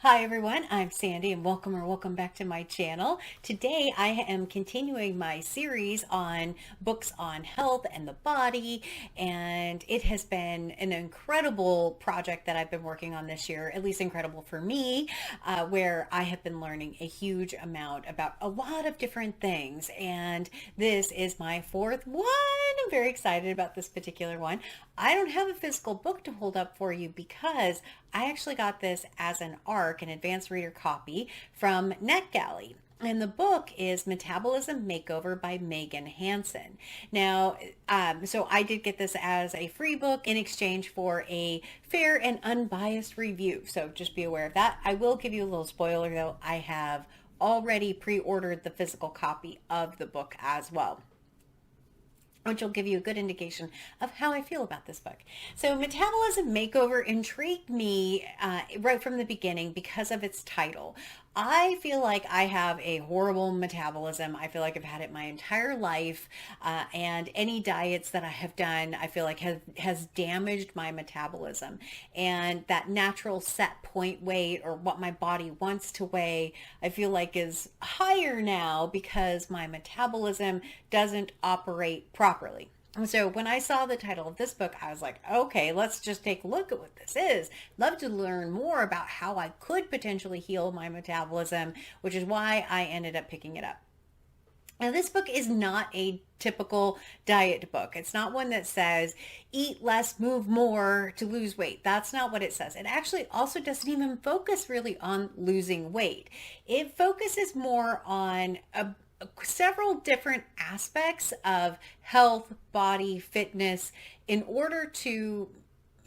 Hi everyone, I'm Sandy and welcome back to my channel. Today I am continuing my series on books on health and the body, and it has been an incredible project that I've been working on this year, at least incredible for me, where I have been learning a huge amount about a lot of different things, and this is my fourth one. I'm very excited about this particular one. I don't have a physical book to hold up for you because I actually got this as an ARC, an advanced reader copy from NetGalley. And the book is Metabolism Makeover by Hansen. Now, so I did get this as a free book in exchange for a fair and unbiased review. So just be aware of that. I will give you a little spoiler though. I have already pre-ordered the physical copy of the book as well, which will give you a good indication of how I feel about this book. So Metabolism Makeover intrigued me right from the beginning because of its title. I feel like I have a horrible metabolism. I feel like I've had it my entire life, and any diets that I have done, I feel like has damaged my metabolism. And that natural set point weight, or what my body wants to weigh, I feel like is higher now because my metabolism doesn't operate properly. So when I saw the title of this book, I was like, okay, let's just take a look at what this is. Love to learn more about how I could potentially heal my metabolism, which is why I ended up picking it up. Now, this book is not a typical diet book. It's not one that says, eat less, move more to lose weight. That's not what it says. It actually also doesn't even focus really on losing weight. It focuses more on several different aspects of health, body, fitness, in order to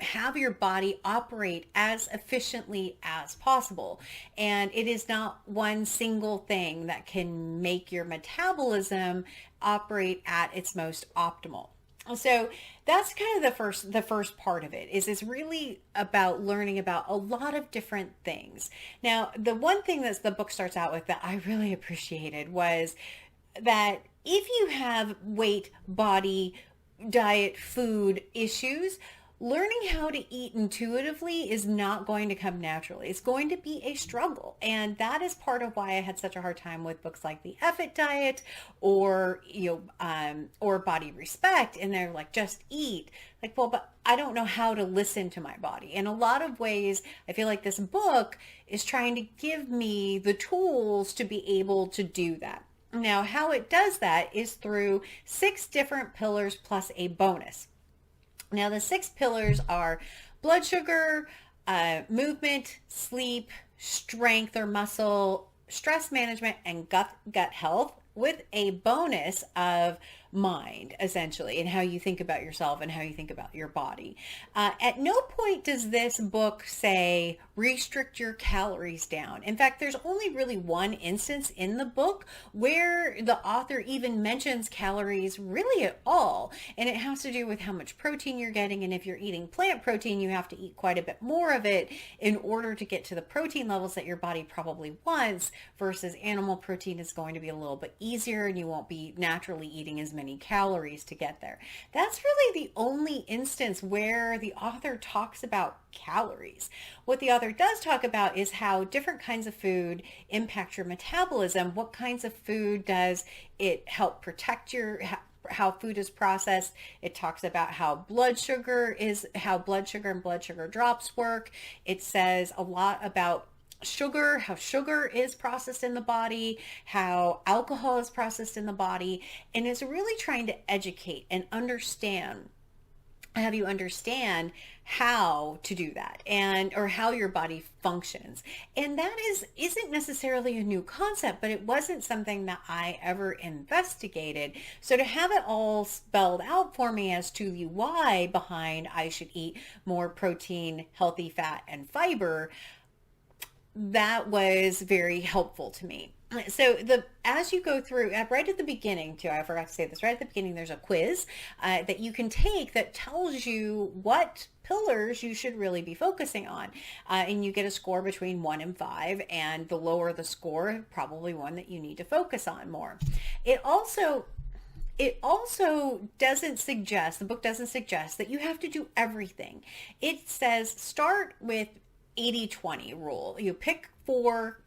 have your body operate as efficiently as possible. And it is not one single thing that can make your metabolism operate at its most optimal. So that's kind of the first part of it is really about learning about a lot of different things. Now, the one thing that the book starts out with that I really appreciated was that if you have weight, body, diet, food issues, learning how to eat intuitively is not going to come naturally. It's going to be a struggle. And that is part of why I had such a hard time with books like The F It Diet or, or Body Respect. And they're like, just eat. Like, well, but I don't know how to listen to my body. In a lot of ways, I feel like this book is trying to give me the tools to be able to do that. Now, how it does that is through 6 different pillars plus a bonus. Now, the 6 pillars are blood sugar, movement, sleep, strength or muscle, stress management, and gut health, with a bonus of mind, essentially, and how you think about yourself and how you think about your body. At no point does this book say restrict your calories down. In fact, there's only really one instance in the book where the author even mentions calories really at all, and it has to do with how much protein you're getting. And if you're eating plant protein, you have to eat quite a bit more of it in order to get to the protein levels that your body probably wants, versus animal protein is going to be a little bit easier and you won't be naturally eating as many calories to get there. That's really the only instance where the author talks about calories. What the author does talk about is how different kinds of food impact your metabolism. What kinds of food does it help protect how food is processed. It talks about how blood sugar and blood sugar drops work. It says a lot about sugar, how sugar is processed in the body, how alcohol is processed in the body, and it's really trying to educate and have you understand how to do that, or how your body functions. And that isn't necessarily a new concept, but it wasn't something that I ever investigated. So to have it all spelled out for me as to the why behind I should eat more protein, healthy fat, and fiber, that was very helpful to me. So as you go through, right at the beginning too, I forgot to say this, right at the beginning, there's a quiz that you can take that tells you what pillars you should really be focusing on. And you get a score between 1 and 5, and the lower the score, probably one that you need to focus on more. It also doesn't suggest, the book doesn't suggest that you have to do everything. It says start with 80-20 rule. You pick four,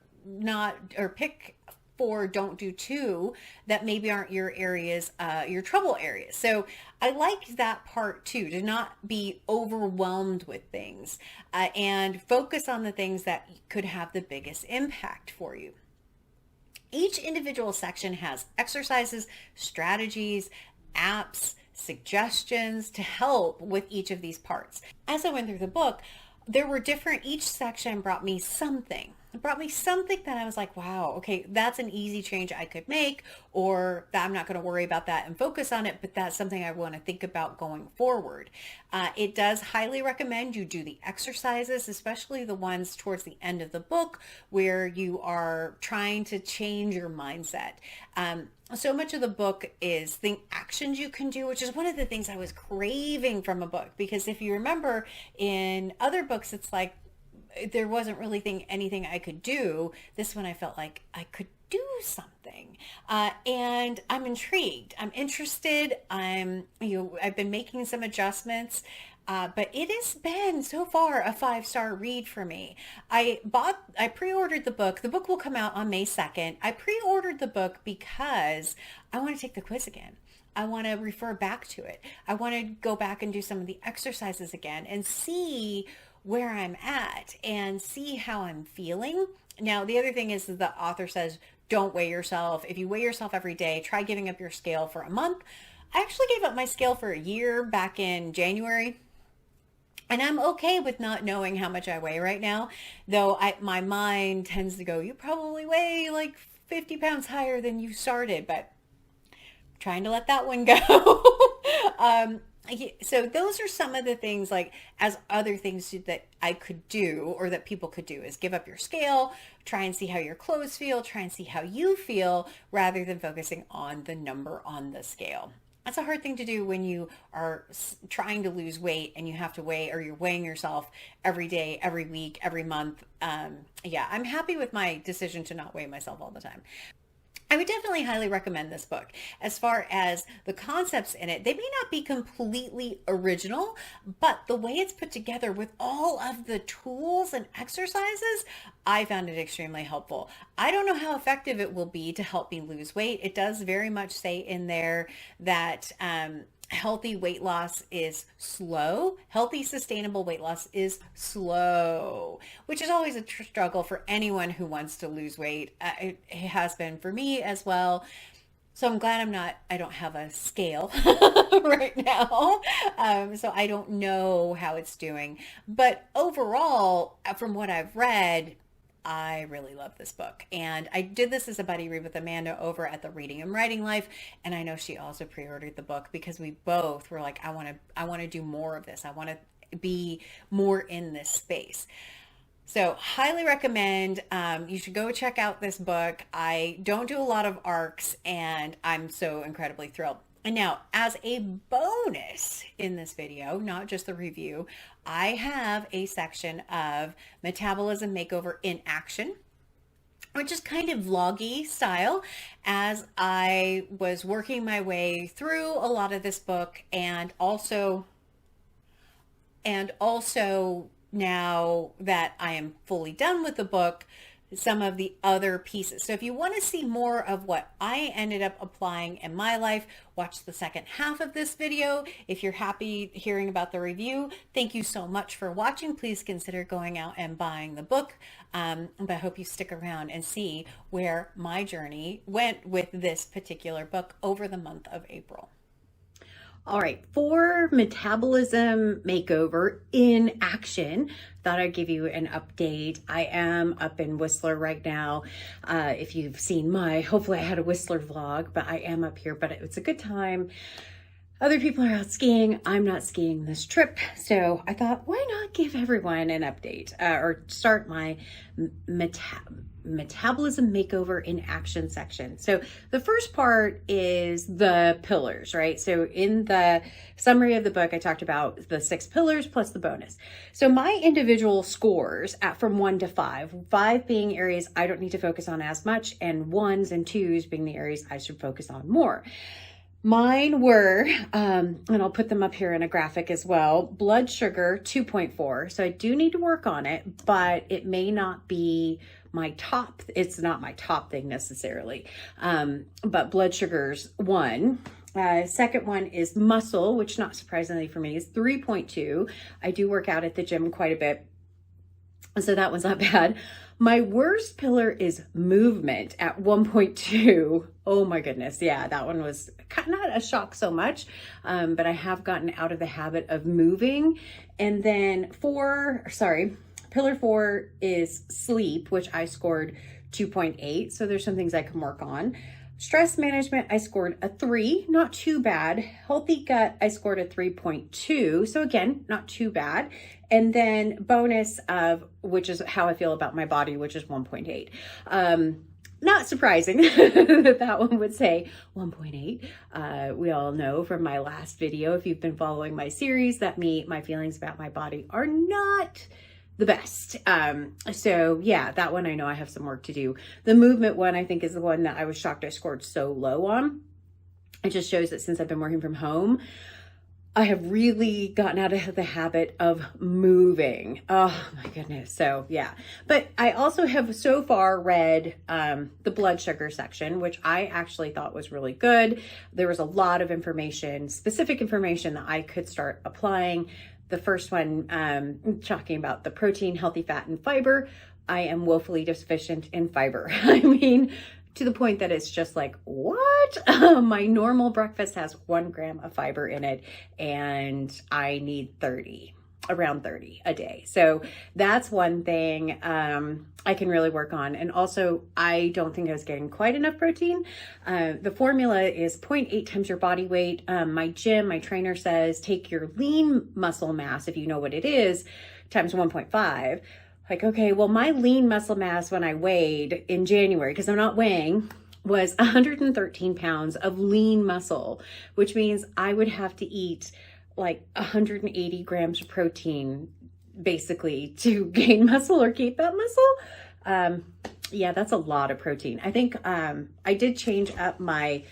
pick four, don't do two that maybe aren't your areas, your trouble areas. So I liked that part too, to not be overwhelmed with things, and focus on the things that could have the biggest impact for you. Each individual section has exercises, strategies, apps, suggestions to help with each of these parts. As I went through the book, there were each section brought me something. It brought me something that I was like, wow, okay, that's an easy change I could make, or that I'm not going to worry about that and focus on it, but that's something I want to think about going forward. It does highly recommend you do the exercises, especially the ones towards the end of the book where you are trying to change your mindset. So much of the book is the actions you can do, which is one of the things I was craving from a book, because if you remember in other books, it's like, there wasn't really anything I could do. This one I felt like I could do something, and I'm intrigued. I'm interested. I've been making some adjustments, but it has been so far a 5-star read for me. I pre-ordered the book. The book will come out on May 2nd. I pre-ordered the book because I want to take the quiz again. I want to refer back to it. I want to go back and do some of the exercises again and see where I'm at and see how I'm feeling. Now, the other thing is that the author says, don't weigh yourself. If you weigh yourself every day, try giving up your scale for a month. I actually gave up my scale for a year back in January. And I'm okay with not knowing how much I weigh right now, though my mind tends to go, you probably weigh like 50 pounds higher than you started, but I'm trying to let that one go. So those are some of the things, like as other things that I could do, or that people could do, is give up your scale, try and see how your clothes feel, try and see how you feel, rather than focusing on the number on the scale. That's a hard thing to do when you are trying to lose weight and you have to weigh, or you're weighing yourself every day, every week, every month. Yeah, I'm happy with my decision to not weigh myself all the time. I would definitely highly recommend this book. As far as the concepts in it, they may not be completely original, but the way it's put together with all of the tools and exercises, I found it extremely helpful. I don't know how effective it will be to help me lose weight. It does very much say in there that healthy weight loss is slow. Healthy, sustainable weight loss is slow, which is always a struggle for anyone who wants to lose weight. It has been for me as well. So I'm glad I don't have a scale right now. So I don't know how it's doing. But overall, from what I've read, I really love this book. And I did this as a buddy read with Amanda over at the Reading and Writing Life. And I know she also pre-ordered the book because we both were like, I want to do more of this. I want to be more in this space. So highly recommend. You should go check out this book. I don't do a lot of ARCs, and I'm so incredibly thrilled. And now, as a bonus in this video, not just the review, I have a section of Metabolism Makeover in Action, which is kind of vloggy style, as I was working my way through a lot of this book, and also now that I am fully done with the book, some of the other pieces. So if you want to see more of what I ended up applying in my life, watch the second half of this video. If you're happy hearing about the review, thank you so much for watching. Please consider going out and buying the book. But I hope you stick around and see where my journey went with this particular book over the month of April. All right, for Metabolism Makeover in Action, thought I'd give you an update. I am up in Whistler right now. If you've seen hopefully I had a Whistler vlog, but I am up here, but it's a good time. Other people are out skiing. I'm not skiing this trip. So I thought, why not give everyone an update, or start my Metabolism Makeover in Action section. So the first part is the pillars, right? So in the summary of the book, I talked about the 6 pillars plus the bonus. So my individual scores from 1 to 5, 5 being areas I don't need to focus on as much, and 1s and 2s being the areas I should focus on more. Mine were, and I'll put them up here in a graphic as well, blood sugar 2.4. So I do need to work on it, but it may not be my top. It's not my top thing necessarily. But blood sugar's 1. Second one is muscle, which not surprisingly for me is 3.2. I do work out at the gym quite a bit, so that one's not bad. My worst pillar is movement at 1.2. Oh my goodness. Yeah, that one was not a shock so much, but I have gotten out of the habit of moving. And then pillar 4 is sleep, which I scored 2.8. So there's some things I can work on. Stress management, I scored a 3, not too bad. Healthy gut, I scored a 3.2. So again, not too bad. And then bonus of, which is how I feel about my body, which is 1.8. Not surprising that one would say 1.8. We all know from my last video, if you've been following my series, that my feelings about my body are not the best. So yeah, that one I know I have some work to do. The movement one I think is the one that I was shocked I scored so low on. It just shows that since I've been working from home, I have really gotten out of the habit of moving. Oh my goodness. So yeah, but I also have so far read the blood sugar section, which I actually thought was really good. There was a lot of information, specific information that I could start applying. The first one, talking about the protein, healthy fat, and fiber. I am woefully deficient in fiber. I mean, to the point that it's just like, what? My normal breakfast has 1 gram of fiber in it, and I need around 30 a day. So that's one thing I can really work on. And also, I don't think I was getting quite enough protein. The formula is 0.8 times your body weight. My trainer says, take your lean muscle mass, if you know what it is, times 1.5. Like, okay, well, my lean muscle mass when I weighed in January, because I'm not weighing, was 113 pounds of lean muscle, which means I would have to eat like 180 grams of protein basically to gain muscle or keep that muscle. Yeah, that's a lot of protein. I think I did change up my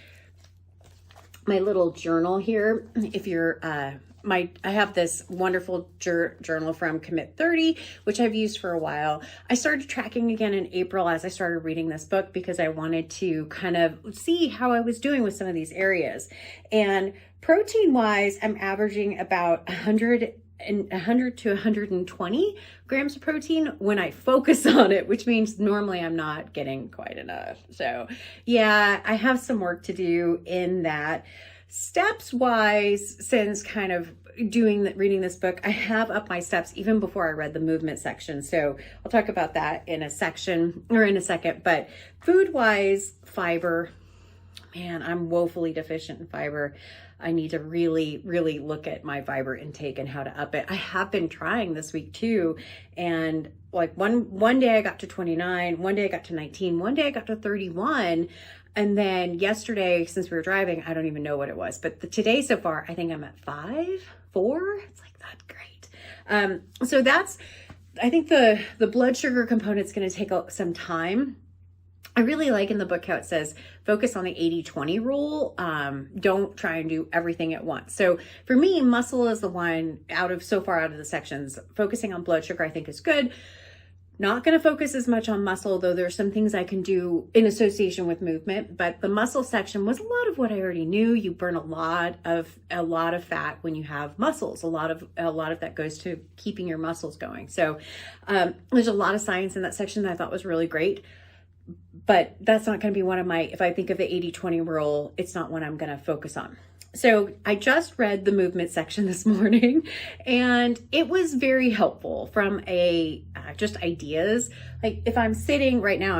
little journal here. If you're I have this wonderful journal from Commit 30, which I've used for a while. I started tracking again in April as I started reading this book because I wanted to kind of see how I was doing with some of these areas. And protein wise, I'm averaging about 100 to 120 grams of protein when I focus on it, which means normally I'm not getting quite enough. So yeah, I have some work to do in that. Steps wise, since kind of reading this book, I have upped my steps even before I read the movement section. So I'll talk about that in a second. But food wise, fiber, man, I'm woefully deficient in fiber. I need to really, really look at my fiber intake and how to up it. I have been trying this week too. And like one day I got to 29, one day I got to 19, one day I got to 31. And then yesterday, since we were driving, I don't even know what it was, but today so far, I think I'm at 4. It's like, that's great. So I think the blood sugar component is going to take some time. I really like in the book how it says, focus on the 80-20 rule. Don't try and do everything at once. So for me, muscle is the one so far out of the sections. Focusing on blood sugar, I think is good. Not going to focus as much on muscle, though there's some things I can do in association with movement, but the muscle section was a lot of what I already knew. You burn a lot of fat when you have muscles. A lot of that goes to keeping your muscles going. So there's a lot of science in that section that I thought was really great, but that's not going to be one of if I think of the 80-20 rule, it's not one I'm going to focus on. So I just read the movement section this morning, and it was very helpful from just ideas. Like if I'm sitting right now,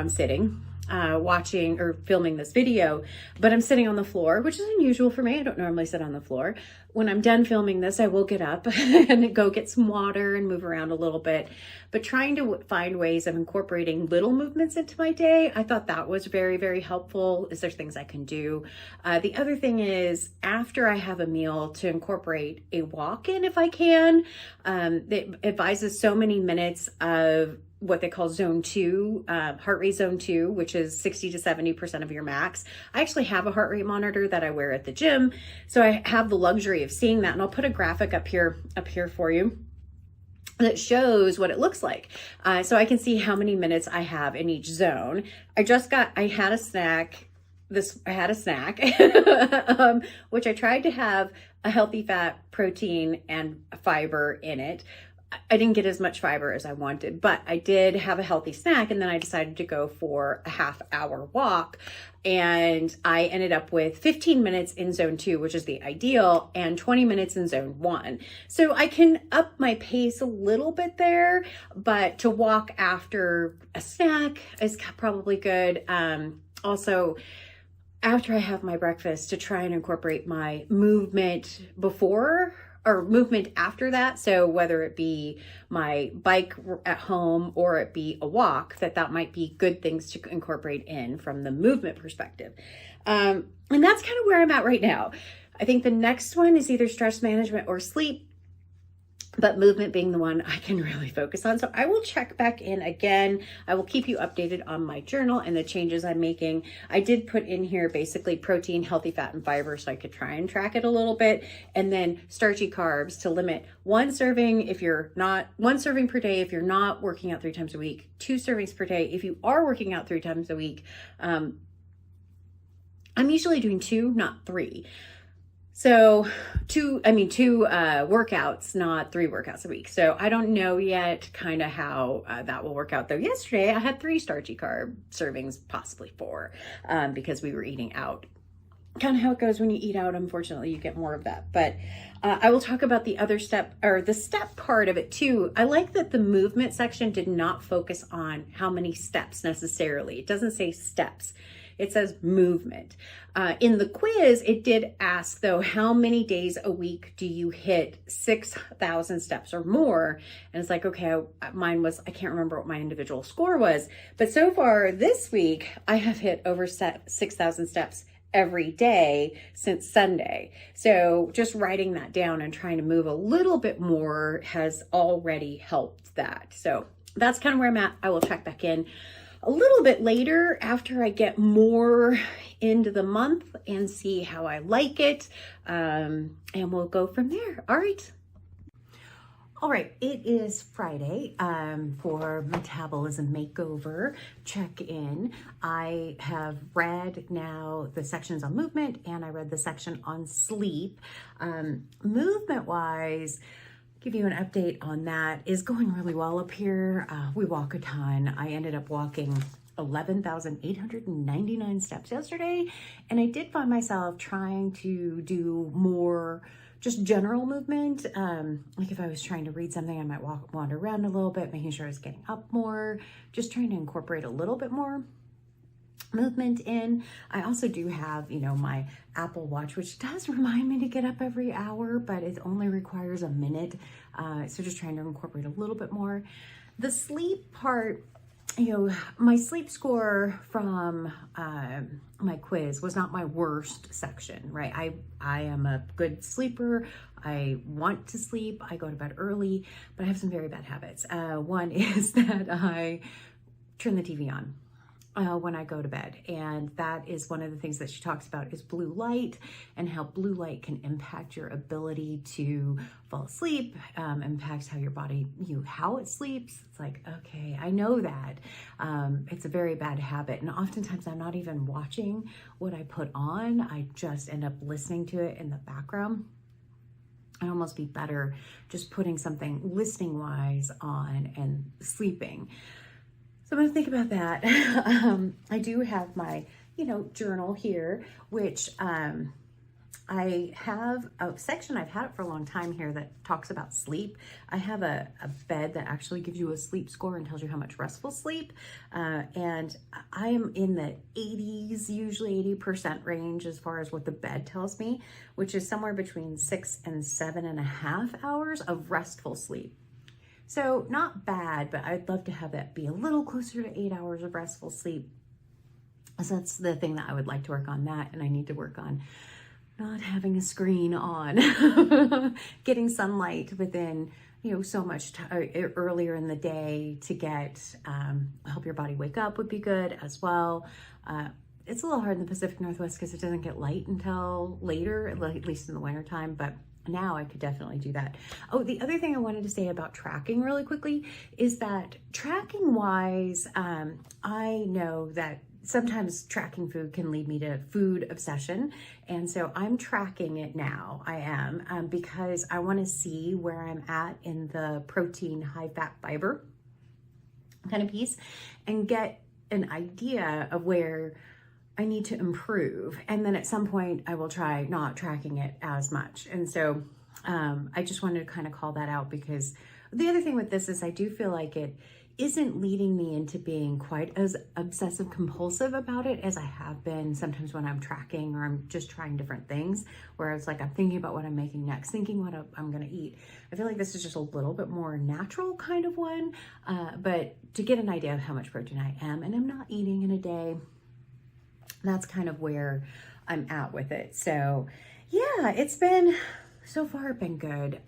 watching or filming this video, but I'm sitting on the floor, which is unusual for me. I don't normally sit on the floor. When I'm done filming this, I will get up and go get some water and move around a little bit. But trying to find ways of incorporating little movements into my day, I thought that was very, very helpful. Is there things I can do? The other thing is after I have a meal to incorporate a walk in if I can. It advises so many minutes of what they call zone 2, heart rate zone 2, which is 60 to 70% of your max. I actually have a heart rate monitor that I wear at the gym, so I have the luxury of seeing that, and I'll put a graphic up here for you that shows what it looks like. So I can see how many minutes I have in each zone. I had a snack, which I tried to have a healthy fat, protein, and fiber in it. I didn't get as much fiber as I wanted, but I did have a healthy snack, and then I decided to go for a half-hour walk, and I ended up with 15 minutes in zone 2, which is the ideal, and 20 minutes in zone 1. So I can up my pace a little bit there, but to walk after a snack is probably good. Also, after I have my breakfast, to try and incorporate my movement before or movement after that. So whether it be my bike at home or it be a walk, that might be good things to incorporate in from the movement perspective. And that's kind of where I'm at right now. I think the next one is either stress management or sleep, but movement being the one I can really focus on. So I will check back in again. I will keep you updated on my journal and the changes I'm making. I did put in here basically protein, healthy fat, and fiber, so I could try and track it a little bit. And then starchy carbs to limit one serving per day if you're not working out 3 times a week, 2 servings per day if you are working out 3 times a week. I'm usually doing 2, not 3. So 2 workouts, not 3 workouts a week. So I don't know yet kind of how that will work out, though. Yesterday I had 3 starchy carb servings, possibly 4, because we were eating out. Kind of how it goes when you eat out. Unfortunately, you get more of that. But I will talk about the other step, or the step part of it too. I like that the movement section did not focus on how many steps necessarily. It doesn't say steps. It says movement. In the quiz, it did ask, though, how many days a week do you hit 6,000 steps or more? And it's like, okay, mine was, I can't remember what my individual score was, but so far this week, I have hit over 6,000 steps every day since Sunday. So just writing that down and trying to move a little bit more has already helped that. So that's kind of where I'm at. I will check back in a little bit later after I get more into the month and see how I like it. And we'll go from there. All right, it is Friday for Metabolism Makeover check-in. I have read now the sections on movement, and I read the section on sleep. Movement-wise, give you an update on that, is going really well up here. We walk a ton. I ended up walking 11,899 steps yesterday, and I did find myself trying to do more just general movement. Like if I was trying to read something, I might wander around a little bit, making sure I was getting up more, just trying to incorporate a little bit more movement in. I also do have, my Apple Watch, which does remind me to get up every hour, but it only requires a minute. So just trying to incorporate a little bit more. The sleep part, my sleep score from my quiz was not my worst section, right? I am a good sleeper. I want to sleep. I go to bed early, but I have some very bad habits. One is that I turn the TV on when I go to bed. And that is one of the things that she talks about is blue light and how blue light can impact your ability to fall asleep, impacts how your body, how it sleeps. It's like, okay, I know that. It's a very bad habit. And oftentimes I'm not even watching what I put on. I just end up listening to it in the background. I'd almost be better just putting something listening wise on and sleeping. So I'm going to think about that. I do have my, journal here, which I have a section, I've had it for a long time here, that talks about sleep. I have a bed that actually gives you a sleep score and tells you how much restful sleep. And I am in the 80s, usually 80% range as far as what the bed tells me, which is somewhere between 6 and 7.5 hours of restful sleep. So not bad, but I'd love to have that be a little closer to 8 hours of restful sleep. So that's the thing that I would like to work on, that, and I need to work on not having a screen on, getting sunlight within, so much earlier in the day to get, help your body wake up would be good as well. It's a little hard in the Pacific Northwest because it doesn't get light until later, at least in the winter time, but now I could definitely do that. Oh, the other thing I wanted to say about tracking really quickly is that tracking wise, I know that sometimes tracking food can lead me to food obsession. And so I'm tracking it now. I am, because I want to see where I'm at in the protein, high fat, fiber kind of piece and get an idea of where I need to improve. And then at some point I will try not tracking it as much. And so I just wanted to kind of call that out, because the other thing with this is I do feel like it isn't leading me into being quite as obsessive compulsive about it as I have been sometimes when I'm tracking or I'm just trying different things, where it's like I'm thinking about what I'm making next, thinking what I'm going to eat. I feel like this is just a little bit more natural kind of one, but to get an idea of how much protein I am and I'm not eating in a day, that's kind of where I'm at with it. So yeah, so far been good.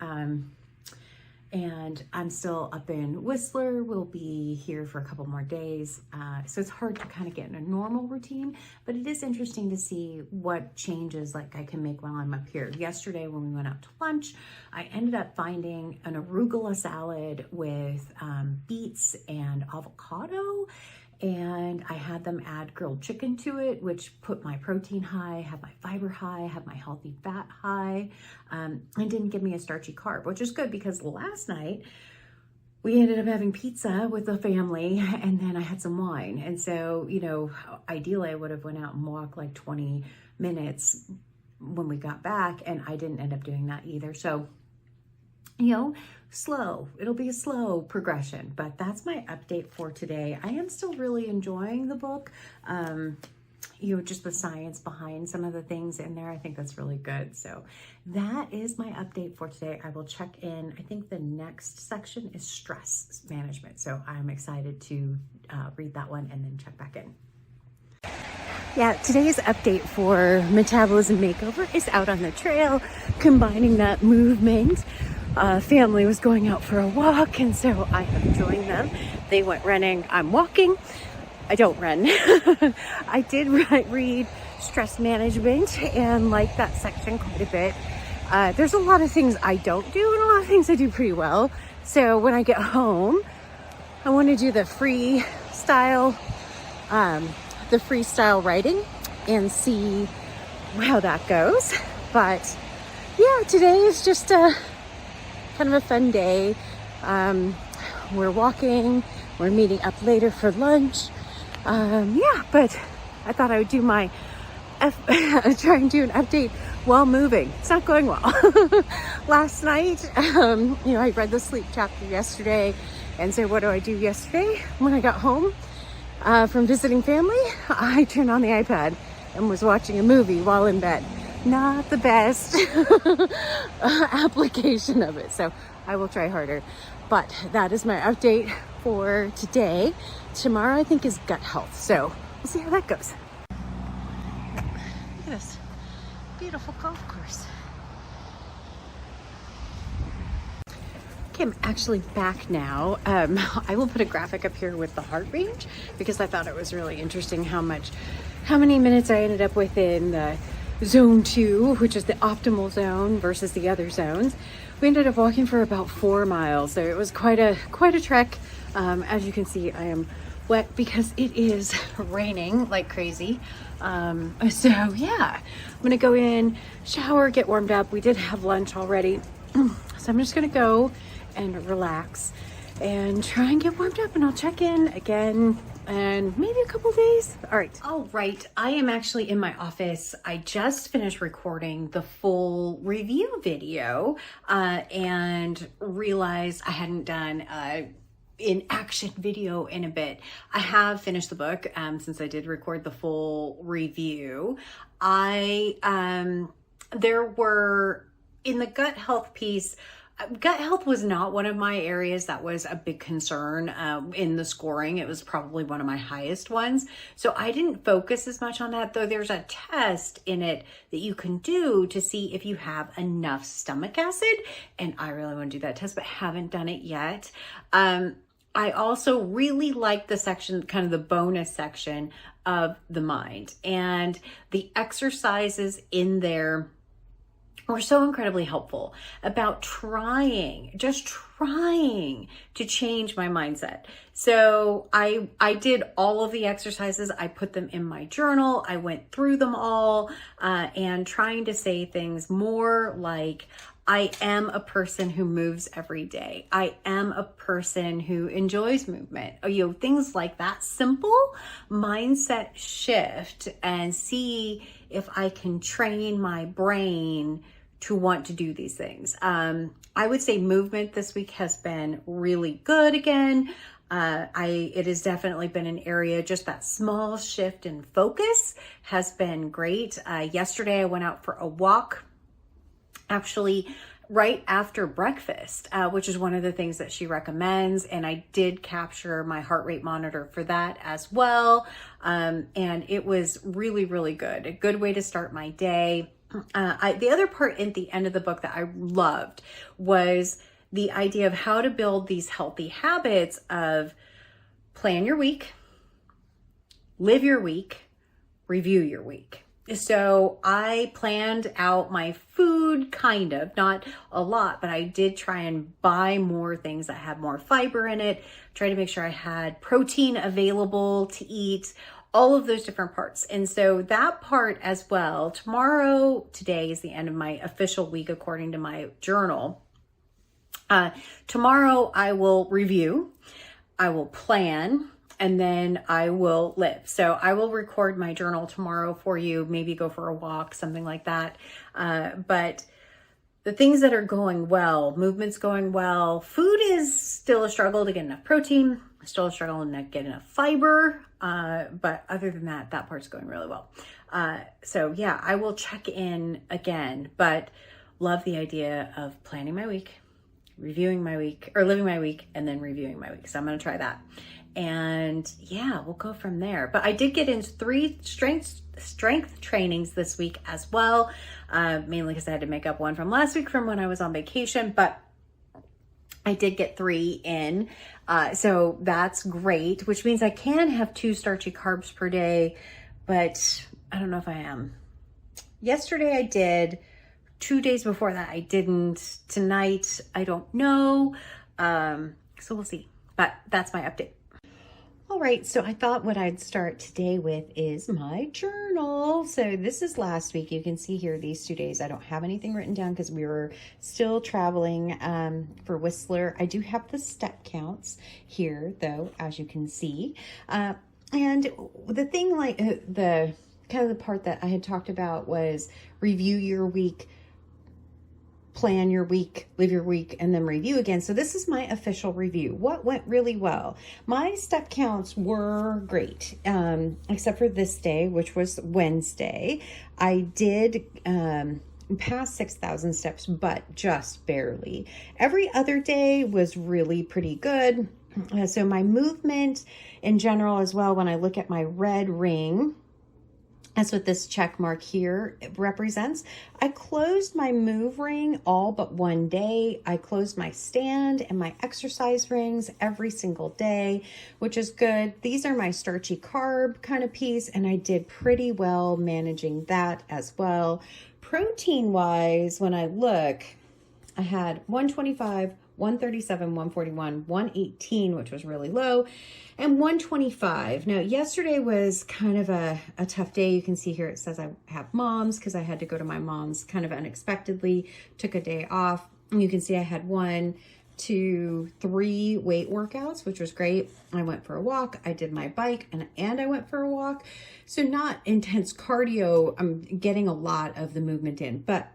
And I'm still up in Whistler. We'll be here for a couple more days. So it's hard to kind of get in a normal routine, but it is interesting to see what changes like I can make while I'm up here. Yesterday when we went out to lunch, I ended up finding an arugula salad with beets and avocado. And I had them add grilled chicken to it, which put my protein high, have my fiber high, have my healthy fat high, and didn't give me a starchy carb, which is good because last night we ended up having pizza with the family and then I had some wine. And so, ideally I would have went out and walked like 20 minutes when we got back, and I didn't end up doing that either. So, it'll be a slow progression, but that's my update for today. I am still really enjoying the book. Just the science behind some of the things in there. I think that's really good. So that is my update for today. I will check in. I think the next section is stress management. So I'm excited to read that one and then check back in. Yeah, today's update for Metabolism Makeover is out on the trail, combining that movement. Family was going out for a walk, and so I have joined them. They went running. I'm walking. I don't run. I did read stress management and like that section quite a bit. There's a lot of things I don't do and a lot of things I do pretty well. So when I get home, I want to do the freestyle writing and see how that goes. But yeah, today is just kind of a fun day. We're walking, we're meeting up later for lunch. But I thought I would do try and do an update while moving. It's not going well. Last night, I read the sleep chapter yesterday. And so what do I do yesterday? When I got home from visiting family, I turned on the iPad and was watching a movie while in bed. Not the best application of it. So I will try harder. But that is my update for today. Tomorrow, I think, is gut health. So we'll see how that goes. Look at this beautiful golf course. Okay, I'm actually back now. I will put a graphic up here with the heart range because I thought it was really interesting how many minutes I ended up within the zone 2, which is the optimal zone versus the other zones. We ended up walking for about 4 miles. So it was quite a trek. As you can see, I am wet because it is raining like crazy. So yeah, I'm gonna go in, shower, get warmed up. We did have lunch already. So I'm just gonna go and relax and try and get warmed up, and I'll check in again and maybe a couple days. All right. I am actually in my office. I just finished recording the full review video and realized I hadn't done an action video in a bit. I have finished the book since I did record the full review. There were, in the gut health piece, gut health was not one of my areas that was a big concern in the scoring. It was probably one of my highest ones. So I didn't focus as much on that, though there's a test in it that you can do to see if you have enough stomach acid. And I really want to do that test, but haven't done it yet. I also really like the section, kind of the bonus section of the mind, and the exercises in there were so incredibly helpful about just trying to change my mindset. So I did all of the exercises. I put them in my journal. I went through them all, and trying to say things more like, I am a person who moves every day. I am a person who enjoys movement. Things like that. Simple mindset shift, and see if I can train my brain to want to do these things. I would say movement this week has been really good again. It has definitely been an area, just that small shift in focus has been great. Yesterday I went out for a walk, actually right after breakfast, which is one of the things that she recommends. And I did capture my heart rate monitor for that as well. And it was really, really good. A good way to start my day. The other part at the end of the book that I loved was the idea of how to build these healthy habits of plan your week, live your week, review your week. So I planned out my food, kind of, not a lot, but I did try and buy more things that had more fiber in it, try to make sure I had protein available to eat, all of those different parts. And so that part as well, today is the end of my official week according to my journal. Tomorrow I will review, I will plan, and then I will live. So I will record my journal tomorrow for you, maybe go for a walk, something like that. But the things that are going well, movement's going well, food is still a struggle to get enough protein, still a struggle to get enough fiber. But other than that, that part's going really well. So yeah, I will check in again, but love the idea of planning my week, reviewing my week, or living my week, and then reviewing my week. So I'm going to try that. And yeah, we'll go from there. But I did get into 3 strength trainings this week as well, mainly because I had to make up one from last week from when I was on vacation, but I did get 3 in. So that's great, which means I can have 2 starchy carbs per day, but I don't know if I am. Yesterday I did. 2 days before that I didn't. Tonight I don't know. So we'll see. But that's my update. All right, so I thought what I'd start today with is my journal. So this is last week. You can see here these 2 days. I don't have anything written down because we were still traveling for Whistler. I do have the step counts here, though, as you can see. And the thing, the kind of the part that I had talked about was review your week, plan your week, live your week, and then review again. So this is my official review. What went really well? My step counts were great, except for this day, which was Wednesday. I did pass 6,000 steps, but just barely. Every other day was really pretty good. So my movement in general as well, when I look at my red ring, that's what this check mark here represents. I closed my move ring all but one day. I closed my stand and my exercise rings every single day, which is good. These are my starchy carb kind of piece, and I did pretty well managing that as well. Protein wise, when I look, I had 125, 137, 141, 118, which was really low, and 125. Now, yesterday was kind of a tough day. You can see here it says I have moms because I had to go to my mom's kind of unexpectedly, took a day off. And you can see I had 1, 2, 3 weight workouts, which was great. I went for a walk, I did my bike, and I went for a walk. So not intense cardio. I'm getting a lot of the movement in, but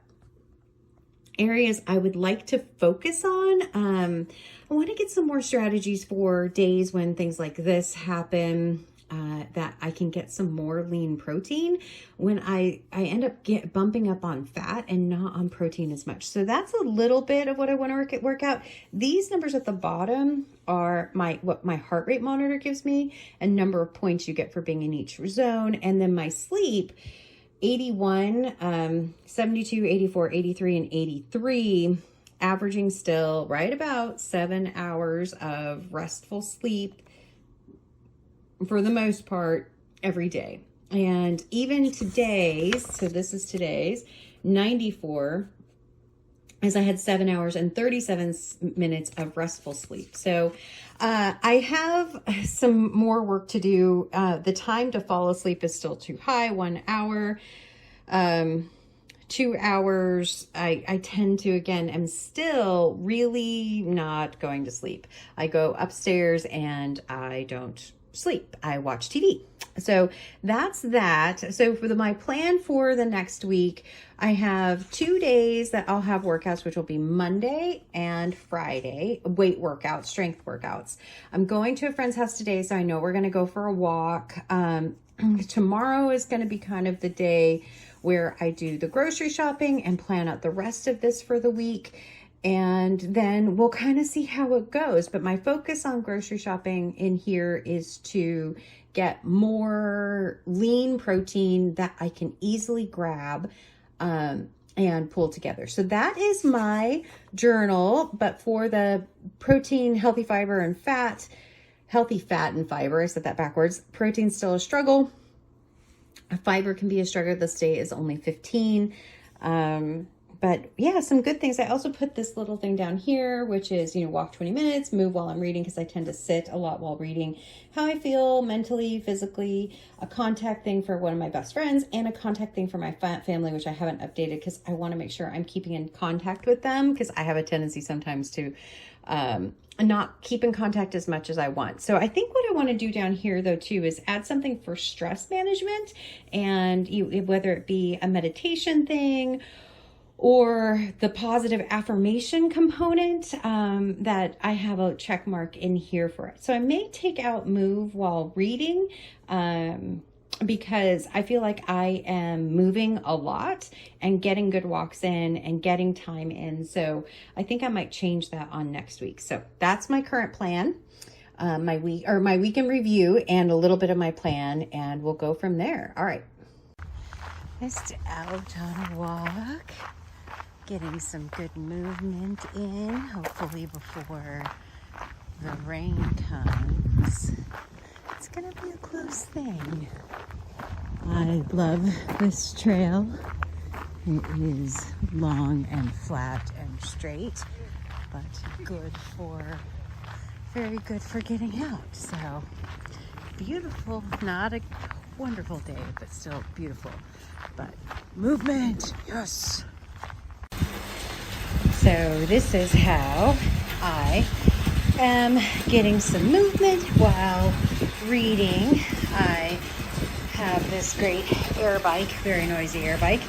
areas I would like to focus on. I want to get some more strategies for days when things like this happen. that I can get some more lean protein when I end up bumping up on fat and not on protein as much. So that's a little bit of what I want to work out. These numbers at the bottom are what my heart rate monitor gives me and number of points you get for being in each zone. And then my sleep, 81, 72, 84, 83, and 83, averaging still right about 7 hours of restful sleep for the most part every day. And even today's, so this is today's 94, as I had 7 hours and 37 minutes of restful sleep. So I have some more work to do. The time to fall asleep is still too high, 1 hour. 2 hours, I tend to, again, am still really not going to sleep. I go upstairs and I don't sleep. I watch TV. So that's that. So for my plan for the next week, I have 2 days that I'll have workouts, which will be Monday and Friday, weight workouts, strength workouts. I'm going to a friend's house today, so I know we're going to go for a walk. Tomorrow is going to be kind of the day where I do the grocery shopping and plan out the rest of this for the week. And then we'll kind of see how it goes. But my focus on grocery shopping in here is to get more lean protein that I can easily grab and pull together. So that is my journal. But for the protein, healthy fiber, and fat, healthy fat and fiber, I said that backwards. Protein's still a struggle. Fiber can be a struggle. This day is only 15. But yeah, some good things. I also put this little thing down here, which is, walk 20 minutes, move while I'm reading, because I tend to sit a lot while reading. How I feel mentally, physically, a contact thing for one of my best friends, and a contact thing for my family, which I haven't updated because I want to make sure I'm keeping in contact with them, because I have a tendency sometimes to not keep in contact as much as I want. So I think what I want to do down here though too is add something for stress management, and whether it be a meditation thing or the positive affirmation component, that I have a check mark in here for it. So I may take out move while reading, because I feel like I am moving a lot and getting good walks in and getting time in. So I think I might change that on next week. So that's my current plan, my weekend review and a little bit of my plan, and we'll go from there. All right. Just out on a walk, getting some good movement in, hopefully before the rain comes. It's gonna be a close thing. I love this trail. It is long and flat and straight, but very good for getting out. So beautiful, not a wonderful day, but still beautiful. But movement, yes. So this is how I am getting some movement while reading. I have this great air bike, very noisy air bike.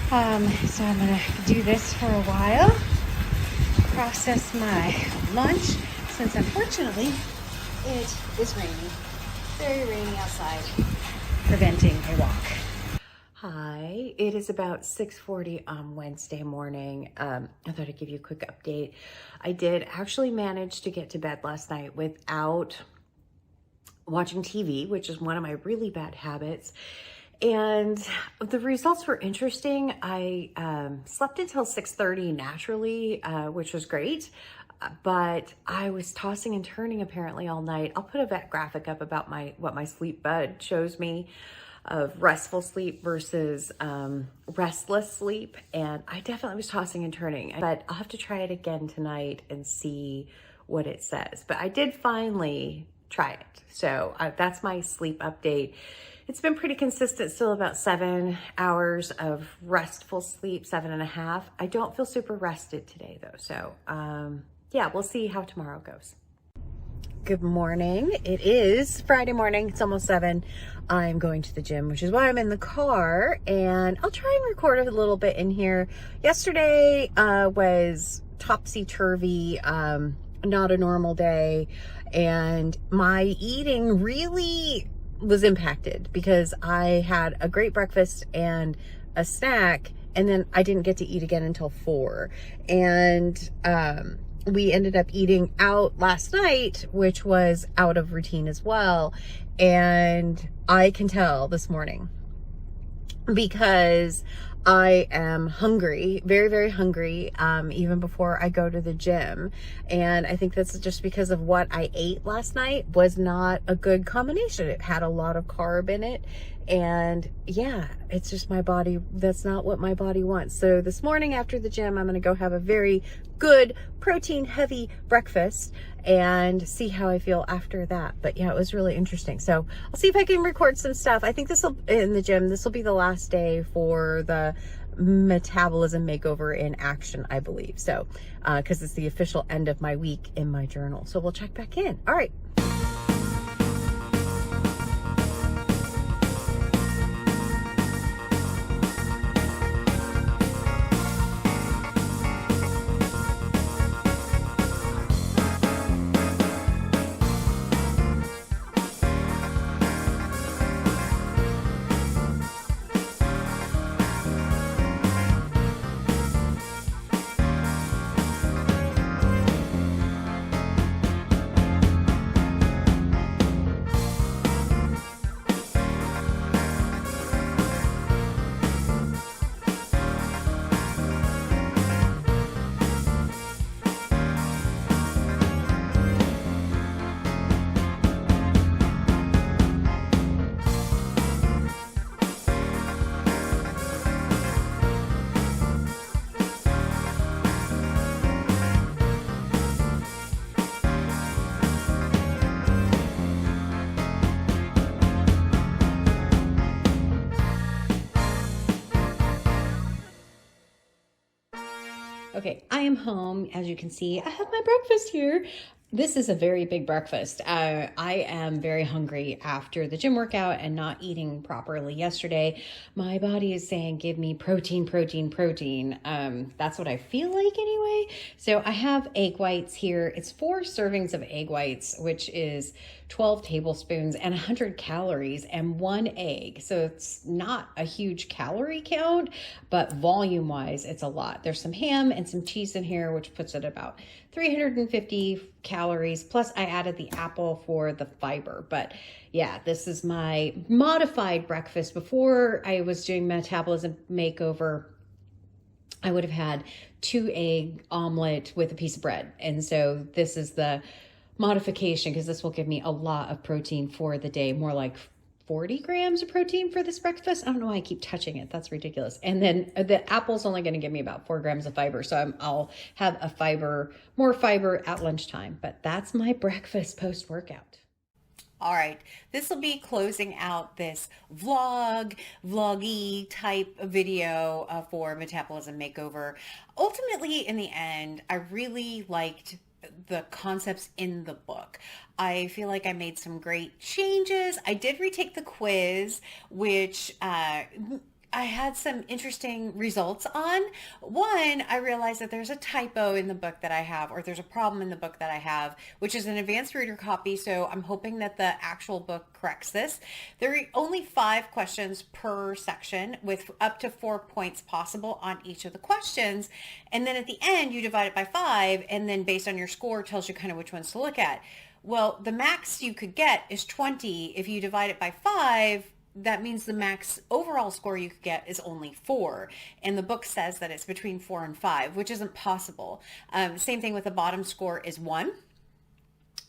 So I'm gonna do this for a while, process my lunch, since unfortunately it is raining, very rainy outside, preventing a walk. Hi, it is about 6:40 on Wednesday morning. I thought I'd give you a quick update. I did actually manage to get to bed last night without watching TV, which is one of my really bad habits. And the results were interesting. I slept until 6:30 naturally, which was great. But I was tossing and turning apparently all night. I'll put a vet graphic up about what my sleep bud shows me of restful sleep versus restless sleep. And I definitely was tossing and turning, but I'll have to try it again tonight and see what it says. But I did finally try it. So that's my sleep update. It's been pretty consistent, still about 7 hours of restful sleep, 7.5. I don't feel super rested today though. So yeah, we'll see how tomorrow goes. Good morning. It is Friday morning. It's almost 7. I'm going to the gym, which is why I'm in the car, and I'll try and record a little bit in here. Yesterday was topsy-turvy, not a normal day, and my eating really was impacted because I had a great breakfast and a snack, and then I didn't get to eat again until 4. And we ended up eating out last night, which was out of routine as well. And I can tell this morning because I am hungry, very, very hungry, even before I go to the gym. And I think that's just because of what I ate last night was not a good combination. It had a lot of carb in it. And yeah, it's just my body. That's not what my body wants. So this morning after the gym, I'm going to go have a very good protein heavy breakfast and see how I feel after that. But yeah, it was really interesting. So I'll see if I can record some stuff. I think this will, in the gym, this will be the last day for the Metabolism Makeover in action, I believe. So, because it's the official end of my week in my journal. So we'll check back in. All right. Okay, I am home. As you can see, I have my breakfast here. This is a very big breakfast. I am very hungry after the gym workout and not eating properly yesterday. My body is saying, give me protein, protein, protein. That's what I feel like anyway. So I have egg whites here. It's 4 servings of egg whites, which is 12 tablespoons and 100 calories and 1 egg. So it's not a huge calorie count, but volume wise, it's a lot. There's some ham and some cheese in here, which puts it about 350 calories. Plus I added the apple for the fiber. But yeah, this is my modified breakfast. Before I was doing Metabolism Makeover, I would have had 2 egg omelet with a piece of bread. And so this is the modification, because this will give me a lot of protein for the day, more like 40 grams of protein for this breakfast. I don't know why I keep touching it. That's ridiculous. And then the apple's only going to give me about 4 grams of fiber. So I'll have more fiber at lunchtime. But that's my breakfast post-workout. All right, this will be closing out this vloggy type video for Metabolism Makeover. Ultimately, in the end, I really liked the concepts in the book. I feel like I made some great changes. I did retake the quiz, which I had some interesting results on. One, I realized that there's a typo in the book that I have, or there's a problem in the book that I have, which is an advanced reader copy. So I'm hoping that the actual book corrects this. There are only 5 questions per section with up to 4 points possible on each of the questions. And then at the end, you divide it by 5, and then based on your score tells you kind of which ones to look at. Well, the max you could get is 20. If you divide it by 5, that means the max overall score you could get is only 4. And the book says that it's between 4 and 5, which isn't possible. Same thing with the bottom score is 1.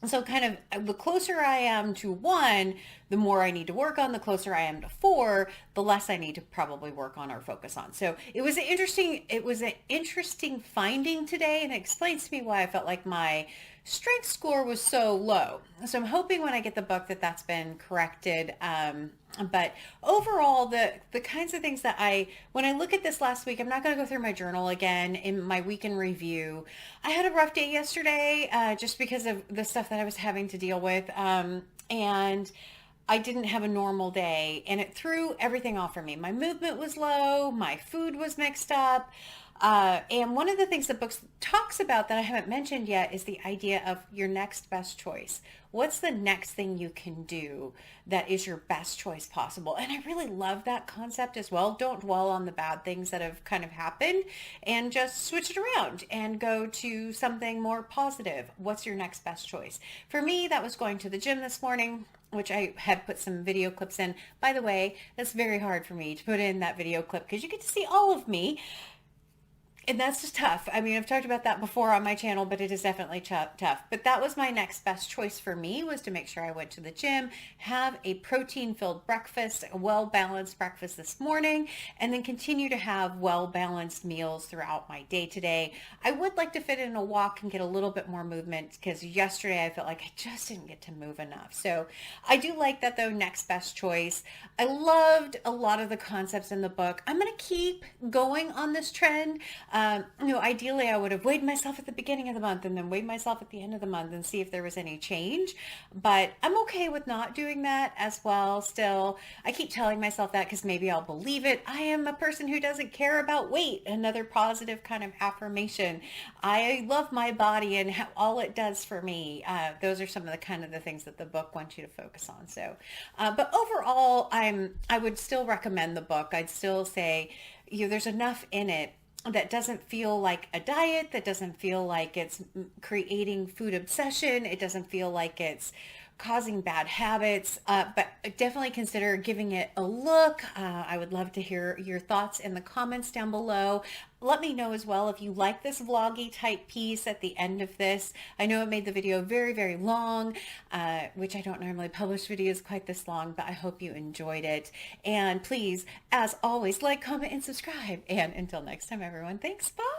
So kind of the closer I am to 1, the more I need to work on. The closer I am to 4, the less I need to probably work on or focus on. So it was an interesting finding today, and it explains to me why I felt like my strength score was so low. So I'm hoping when I get the book that that's been corrected. But overall, the kinds of things that when I look at this last week, I'm not going to go through my journal again in my week in review. I had a rough day yesterday just because of the stuff that I was having to deal with. And I didn't have a normal day, and it threw everything off for me. My movement was low. My food was mixed up. And one of the things the book talks about that I haven't mentioned yet is the idea of your next best choice. What's the next thing you can do that is your best choice possible? And I really love that concept as well. Don't dwell on the bad things that have kind of happened and just switch it around and go to something more positive. What's your next best choice? For me, that was going to the gym this morning, which I had put some video clips in. By the way, that's very hard for me to put in that video clip because you get to see all of me. And that's just tough. I mean, I've talked about that before on my channel, but it is definitely tough. But that was my next best choice for me, was to make sure I went to the gym, have a protein-filled breakfast, a well-balanced breakfast this morning, and then continue to have well-balanced meals throughout my day today. I would like to fit in a walk and get a little bit more movement because yesterday I felt like I just didn't get to move enough. So I do like that, though, next best choice. I loved a lot of the concepts in the book. I'm going to keep going on this trend. Ideally I would have weighed myself at the beginning of the month and then weighed myself at the end of the month and see if there was any change. But I'm okay with not doing that as well still. I keep telling myself that because maybe I'll believe it. I am a person who doesn't care about weight. Another positive kind of affirmation. I love my body and all it does for me. Those are some of the things that the book wants you to focus on. So, but overall, I would still recommend the book. I'd still say, there's enough in it that doesn't feel like a diet, that doesn't feel like it's creating food obsession. It doesn't feel like it's causing bad habits, but definitely consider giving it a look. I would love to hear your thoughts in the comments down below. Let me know as well if you like this vloggy type piece at the end of this. I know it made the video very, very long, which I don't normally publish videos quite this long, but I hope you enjoyed it. And please, as always, like, comment, and subscribe. And until next time, everyone, thanks. Bye.